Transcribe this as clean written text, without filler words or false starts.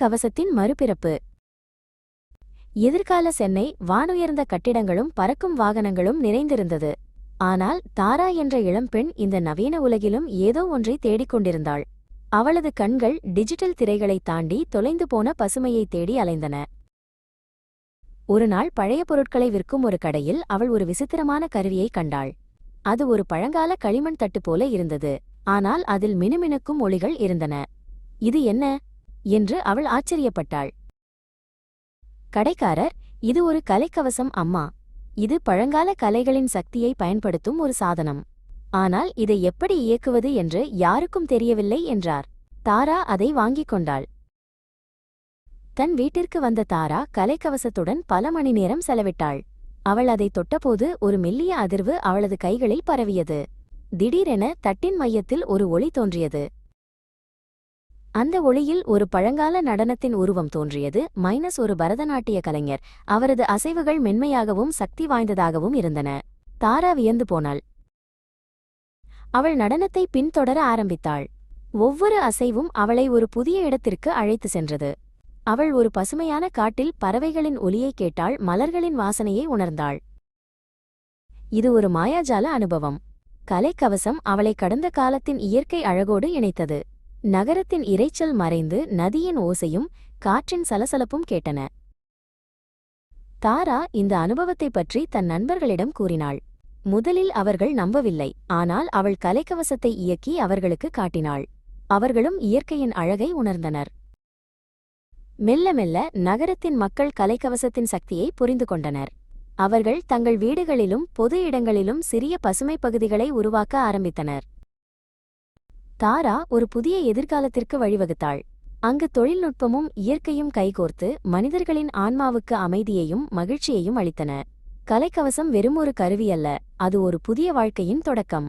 கவசத்தின் மறுபிறப்பு. எதிர்கால சென்னை வானுயர்ந்த கட்டிடங்களும் பறக்கும் வாகனங்களும் நிறைந்திருந்தது. ஆனால் தாரா என்ற இளம்பெண் இந்த நவீன உலகிலும் ஏதோ ஒன்றை தேடிக்கொண்டிருந்தாள். அவளது கண்கள் டிஜிட்டல் திரைகளை தாண்டி தொலைந்து போன பசுமையை தேடி அலைந்தன. ஒருநாள் பழைய பொருட்களை விற்கும் ஒரு கடையில் அவள் ஒரு விசித்திரமான கருவியை கண்டாள். அது ஒரு பழங்கால களிமண் தட்டு போல இருந்தது. ஆனால் அதில் மினுமினுக்கும் ஒளிகள் இருந்தன. இது என்ன என்று அவள் ஆச்சரியப்பட்டாள். கடைக்காரர், இது ஒரு கலைக்கவசம் அம்மா. இது பழங்கால கலைகளின் சக்தியை பயன்படுத்தும் ஒரு சாதனம். ஆனால் இதை எப்படி இயக்குவது என்று யாருக்கும் தெரியவில்லை என்றார். தாரா அதை வாங்கிக் கொண்டாள். தன் வீட்டிற்கு வந்த தாரா கலைக்கவசத்துடன் பல மணி நேரம் செலவிட்டாள். அவள் அதை தொட்டபோது ஒரு மெல்லிய அதிர்வு அவளது கைகளில் பரவியது. திடீரென தட்டின் மையத்தில் ஒரு ஒளி தோன்றியது. அந்த ஒளியில் ஒரு பழங்கால நடனத்தின் உருவம் தோன்றியது. ஒரு பரதநாட்டிய கலைஞர். அவரது அசைவுகள் மென்மையாகவும் சக்தி வாய்ந்ததாகவும் இருந்தன. தாரா வியந்து போனாள். அவள் நடனத்தை பின்தொடர ஆரம்பித்தாள். ஒவ்வொரு அசைவும் அவளை ஒரு புதிய இடத்திற்கு அழைத்து சென்றது. அவள் ஒரு பசுமையான காட்டில் பறவைகளின் ஒலியை கேட்டாள். மலர்களின் வாசனையை உணர்ந்தாள். இது ஒரு மாயாஜால அனுபவம். கலைக்கவசம் அவளை கடந்த காலத்தின் இயற்கை அழகோடு இணைத்தது. நகரத்தின் இரைச்சல் மறைந்து நதியின் ஓசையும் காற்றின் சலசலப்பும் கேட்டன. தாரா இந்த அனுபவத்தைப் பற்றி தன் நண்பர்களிடம் கூறினாள். முதலில் அவர்கள் நம்பவில்லை. ஆனால் அவள் கலைக்கவசத்தை இயக்கி அவர்களுக்கு காட்டினாள். அவர்களும் இயற்கையின் அழகை உணர்ந்தனர். மெல்ல மெல்ல நகரத்தின் மக்கள் கலைக்கவசத்தின் சக்தியை புரிந்து கொண்டனர். அவர்கள் தங்கள் வீடுகளிலும் பொது இடங்களிலும் சிறிய பசுமைப் பகுதிகளை உருவாக்க ஆரம்பித்தனர். தாரா ஒரு புதிய எதிர்காலத்திற்கு வழிவகுத்தாள். அங்கு தொழில்நுட்பமும் இயற்கையும் கைகோர்த்து மனிதர்களின் ஆன்மாவுக்கு அமைதியையும் மகிழ்ச்சியையும் அளித்தன. கலைக்கவசம் வெறும் ஒரு கருவியல்ல, அது ஒரு புதிய வாழ்க்கையின் தொடக்கம்.